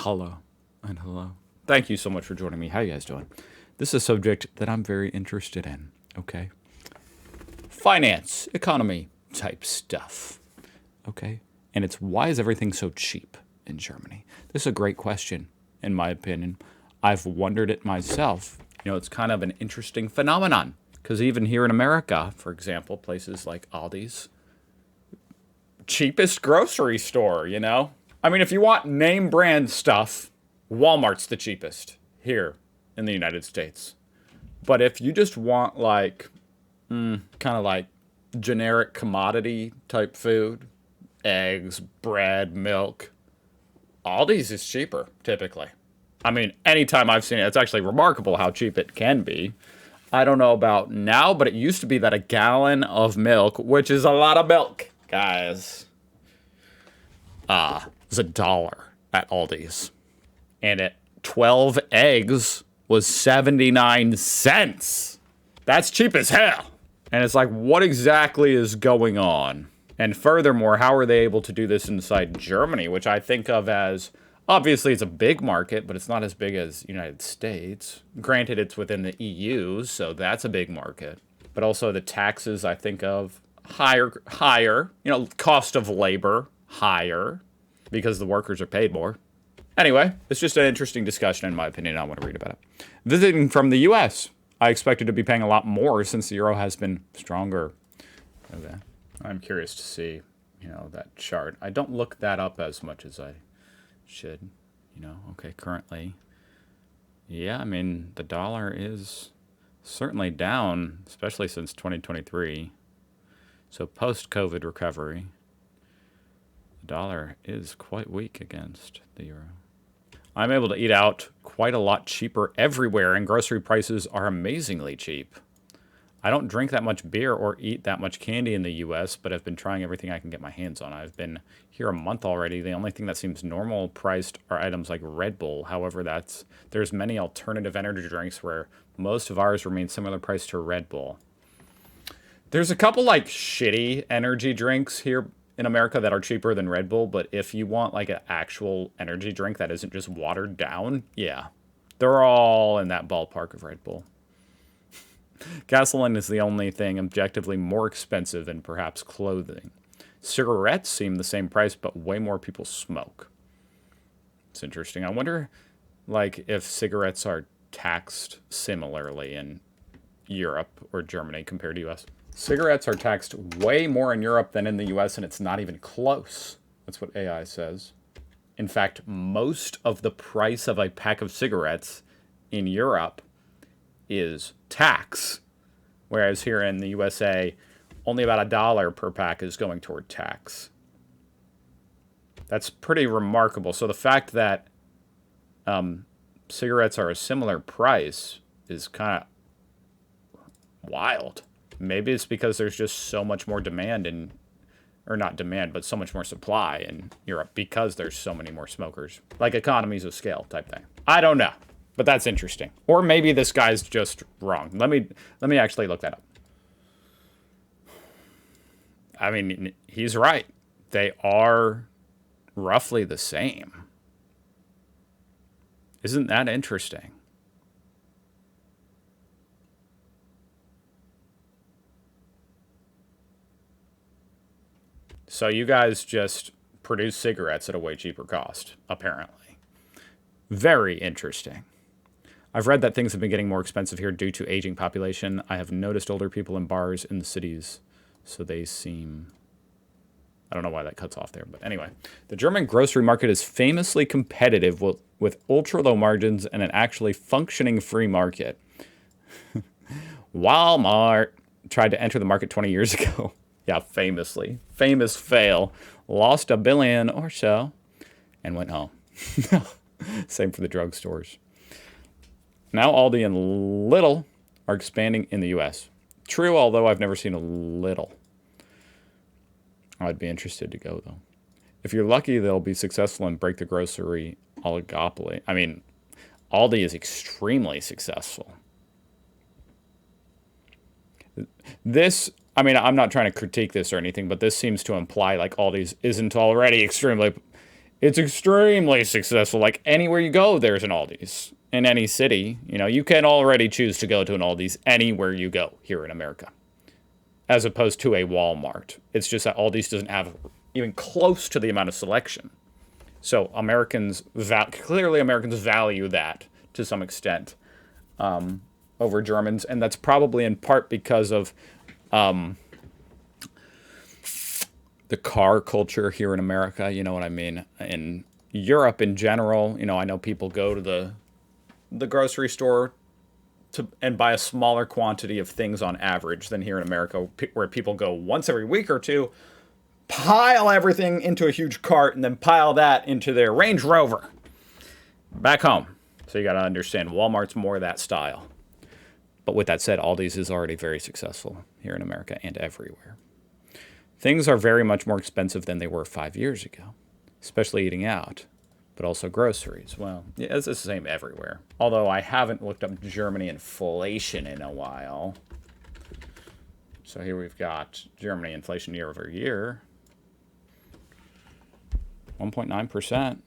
Hello and hello. Thank you so much for joining me. How you guys doing? This is a subject that I'm very interested in, okay? Finance, economy type stuff, okay? And it's why is everything so cheap in Germany? This is a great question, in my opinion. I've wondered it myself. You know, it's kind of an interesting phenomenon because even here in America, for example, places like Aldi's, cheapest grocery store, you know? I mean, if you want name brand stuff, Walmart's the cheapest here in the United States. But if you just want like kind of like generic commodity type food, eggs, bread, milk, Aldi's is cheaper typically. I mean, anytime I've seen it, it's actually remarkable how cheap it can be. I don't know about now, but it used to be that a gallon of milk, which is a lot of milk, guys, was $1 at Aldi's. And at 12 eggs was 79 cents. That's cheap as hell. And it's like, what exactly is going on? And furthermore, how are they able to do this inside Germany, which I think of as, obviously it's a big market, but it's not as big as United States. Granted, it's within the EU, so that's a big market. But also the taxes I think of higher, you know, cost of labor higher because the workers are paid more. Anyway, it's just an interesting discussion in my opinion. I want to read about it. Visiting from the US, I expected to be paying a lot more since the euro has been stronger. Okay. I'm curious to see, you know, that chart. I don't look that up as much as I should, you know. Okay, currently. Yeah, I mean, the dollar is certainly down, especially since 2023. So post-COVID recovery, the dollar is quite weak against the euro. I'm able to eat out quite a lot cheaper everywhere, and grocery prices are amazingly cheap. I don't drink that much beer or eat that much candy in the US, but I've been trying everything I can get my hands on. I've been here a month already. The only thing that seems normal priced are items like Red Bull. However, there's many alternative energy drinks where most of ours remain similar price to Red Bull. There's a couple like shitty energy drinks here in America that are cheaper than Red Bull, but if you want like an actual energy drink that isn't just watered down, yeah, they're all in that ballpark of Red Bull. Gasoline is the only thing objectively more expensive than perhaps clothing. Cigarettes seem the same price, but way more people smoke. It's interesting. I wonder, like, if cigarettes are taxed similarly in Europe or Germany compared to US. Cigarettes are taxed way more in Europe than in the US, and it's not even close. That's what AI says. In fact, most of the price of a pack of cigarettes in Europe is tax, whereas here in the USA, only about $1 per pack is going toward tax. That's pretty remarkable. So the fact that cigarettes are a similar price is kind of wild. Maybe it's because there's just so much more demand or not demand, but so much more supply in Europe because there's so many more smokers. Like economies of scale type thing. I don't know, but that's interesting. Or maybe this guy's just wrong. Let me actually look that up. I mean, he's right. They are roughly the same. Isn't that interesting? So you guys just produce cigarettes at a way cheaper cost, apparently. Very interesting. I've read that things have been getting more expensive here due to aging population. I have noticed older people in bars in the cities, so they seem... I don't know why that cuts off there, but anyway. The German grocery market is famously competitive with ultra-low margins and an actually functioning free market. Walmart tried to enter the market 20 years ago. Yeah, famously. Famous fail. Lost $1 billion or so and went home. Same for the drugstores. Now Aldi and Lidl are expanding in the U.S. True, although I've never seen a Lidl. I'd be interested to go, though. If you're lucky, they'll be successful and break the grocery oligopoly. I mean, Aldi is extremely successful. This, I mean, I'm not trying to critique this or anything, but this seems to imply like Aldi's isn't already extremely It's extremely successful. Like anywhere you go, there's an Aldi's. In any city, you know, you can already choose to go to an Aldi's anywhere you go here in America, as opposed to a Walmart. It's just that Aldi's doesn't have even close to the amount of selection. So clearly Americans value that to some extent over Germans, and that's probably in part because of the car culture here in America. You know what I mean? In Europe in general, you know, I know people go to the grocery store and buy a smaller quantity of things on average than here in America, where people go once every week or two, pile everything into a huge cart, and then pile that into their Range Rover back home. So you got to understand, Walmart's more that style. But with that said, Aldi's is already very successful here in America and everywhere. Things are very much more expensive than they were 5 years ago, especially eating out, but also groceries. Well, yeah, it's the same everywhere. Although I haven't looked up Germany inflation in a while. So here we've got Germany inflation year over year. 1.9%.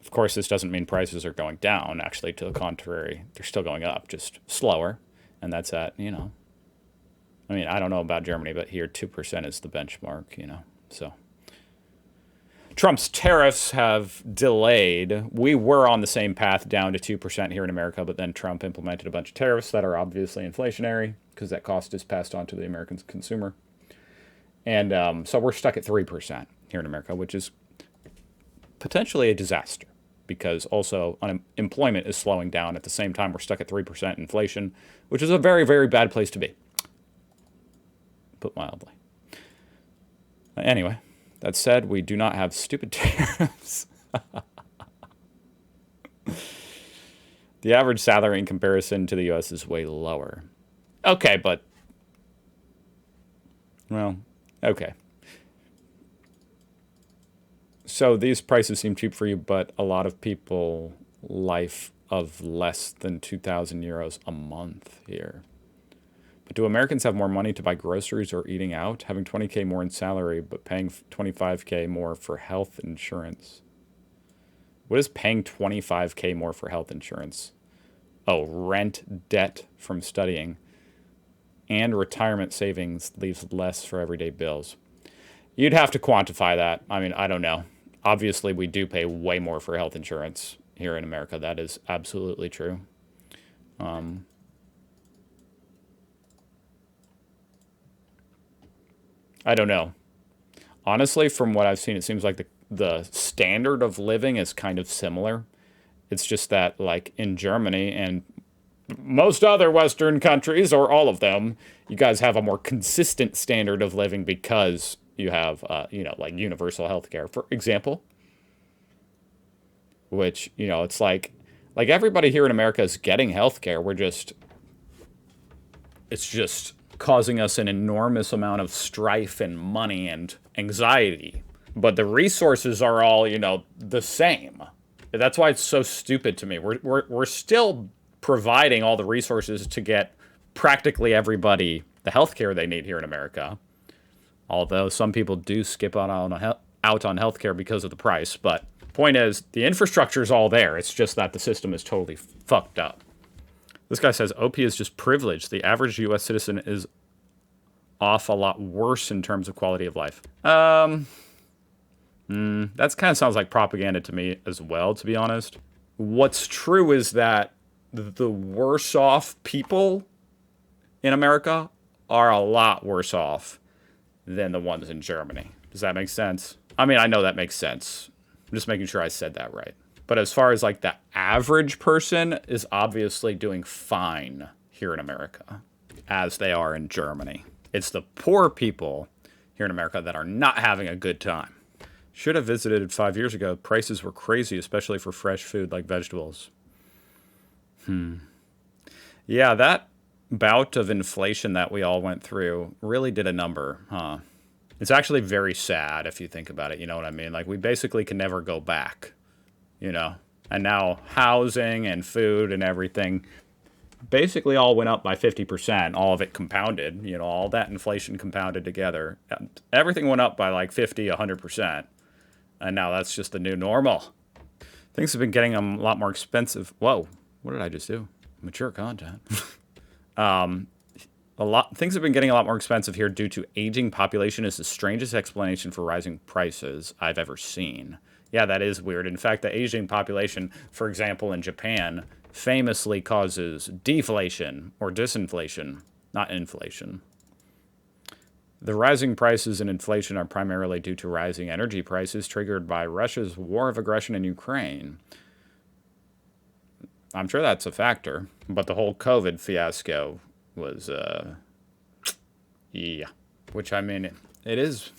Of course, this doesn't mean prices are going down. Actually, to the contrary, they're still going up, just slower. And that's at, you know, I mean, I don't know about Germany, but here 2% is the benchmark, you know, so. Trump's tariffs have delayed. We were on the same path down to 2% here in America, but then Trump implemented a bunch of tariffs that are obviously inflationary because that cost is passed on to the American consumer. And so we're stuck at 3% here in America, which is potentially a disaster because also unemployment is slowing down. At the same time, we're stuck at 3% inflation, which is a very, very bad place to be, put mildly. Anyway. That said, we do not have stupid tariffs. The average salary in comparison to the U.S. is way lower. Okay, but... Well, okay. So these prices seem cheap for you, but a lot of people life of less than 2,000 euros a month here. But do Americans have more money to buy groceries or eating out, having 20K more in salary, but paying 25K more for health insurance? What is paying 25K more for health insurance? Oh, rent, debt from studying, and retirement savings leaves less for everyday bills. You'd have to quantify that. I mean, I don't know. Obviously, we do pay way more for health insurance here in America. That is absolutely true. I don't know. Honestly, from what I've seen, it seems like the standard of living is kind of similar. It's just that, like, in Germany and most other Western countries, or all of them, you guys have a more consistent standard of living because you have, you know, like universal health care, for example. Which, you know, it's like everybody here in America is getting health care. It's just causing us an enormous amount of strife and money and anxiety. But the resources are all, you know, the same. That's why it's so stupid to me. We're still providing all the resources to get practically everybody the healthcare they need here in America. Although some people do skip out on healthcare because of the price. But point is, the infrastructure is all there. It's just that the system is totally fucked up. This guy says OP is just privilege. The average U.S. citizen is off a lot worse in terms of quality of life. That kind of sounds like propaganda to me as well, to be honest. What's true is that the worse off people in America are a lot worse off than the ones in Germany. Does that make sense? I mean, I know that makes sense. I'm just making sure I said that right. But as far as like the average person is obviously doing fine here in America, as they are in Germany. It's the poor people here in America that are not having a good time. Should have visited 5 years ago. Prices were crazy, especially for fresh food like vegetables. Yeah, that bout of inflation that we all went through really did a number, huh? It's actually very sad if you think about it, you know what I mean? Like, we basically can never go back, you know? And now housing and food and everything basically all went up by 50%, all of it compounded, you know, all that inflation compounded together. Everything went up by like 50, 100%. And now that's just the new normal. Things have been getting a lot more expensive. Whoa, what did I just do? Mature content. Things have been getting a lot more expensive here due to aging population is the strangest explanation for rising prices I've ever seen. Yeah, that is weird. In fact, the aging population, for example, in Japan, famously causes deflation or disinflation, not inflation. The rising prices and inflation are primarily due to rising energy prices triggered by Russia's war of aggression in Ukraine. I'm sure that's a factor, but the whole COVID fiasco was, yeah. Which, I mean, it is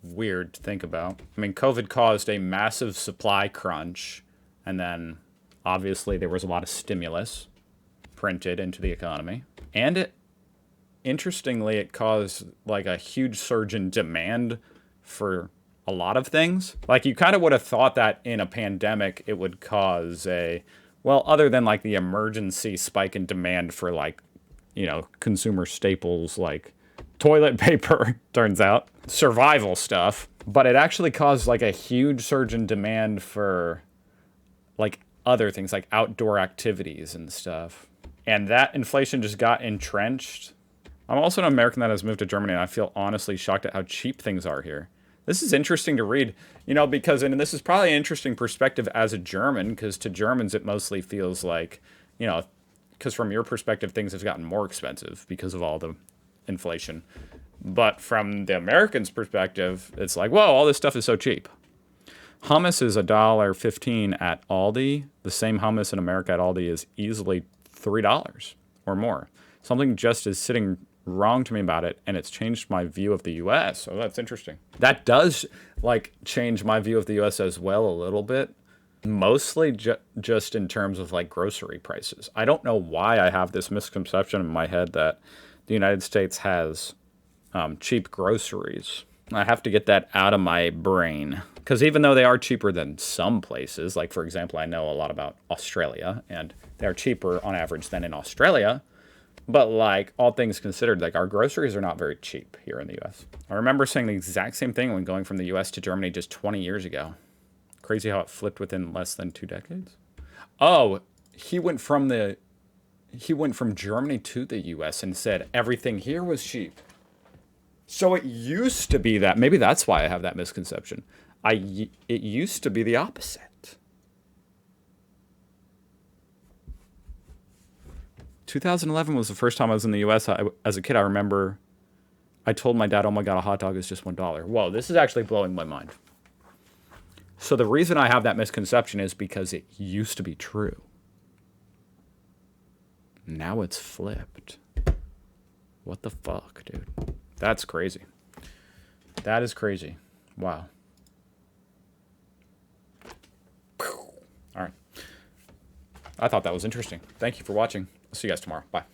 weird to think about. I mean, COVID caused a massive supply crunch, and then obviously there was a lot of stimulus printed into the economy. And interestingly, it caused like a huge surge in demand for a lot of things. Like, you kind of would have thought that in a pandemic it would cause a, well, other than like the emergency spike in demand for like, you know, consumer staples like toilet paper, turns out, survival stuff. But it actually caused like a huge surge in demand for like other things like outdoor activities and stuff. And that inflation just got entrenched. I'm also an American that has moved to Germany, and I feel honestly shocked at how cheap things are here. This is interesting to read, you know, because, and this is probably an interesting perspective as a German, because to Germans it mostly feels like, you know, because from your perspective things have gotten more expensive because of all the inflation. But from the Americans' perspective, it's like, whoa, all this stuff is so cheap. Hummus is $1.15 at Aldi. The same hummus in America at Aldi is easily $3 or more. Something just is sitting wrong to me about it, and it's changed my view of the U.S. So that's interesting. That does like change my view of the U.S. as well a little bit. Mostly just in terms of like grocery prices. I don't know why I have this misconception in my head that the United States has cheap groceries. I have to get that out of my brain. Because even though they are cheaper than some places, like for example, I know a lot about Australia, and they're cheaper on average than in Australia. But like, all things considered, like our groceries are not very cheap here in the U.S. I remember saying the exact same thing when going from the U.S. to Germany just 20 years ago. Crazy how it flipped within less than 2 decades. Oh, he went from Germany to the U.S. and said everything here was cheap. So it used to be that. Maybe that's why I have that misconception. It used to be the opposite. 2011 was the first time I was in the U.S. As a kid, I remember I told my dad, oh my God, a hot dog is just $1. Whoa, this is actually blowing my mind. So the reason I have that misconception is because it used to be true. Now it's flipped. What the fuck, dude? That's crazy. That is crazy. Wow. All right. I thought that was interesting. Thank you for watching. I'll see you guys tomorrow. Bye.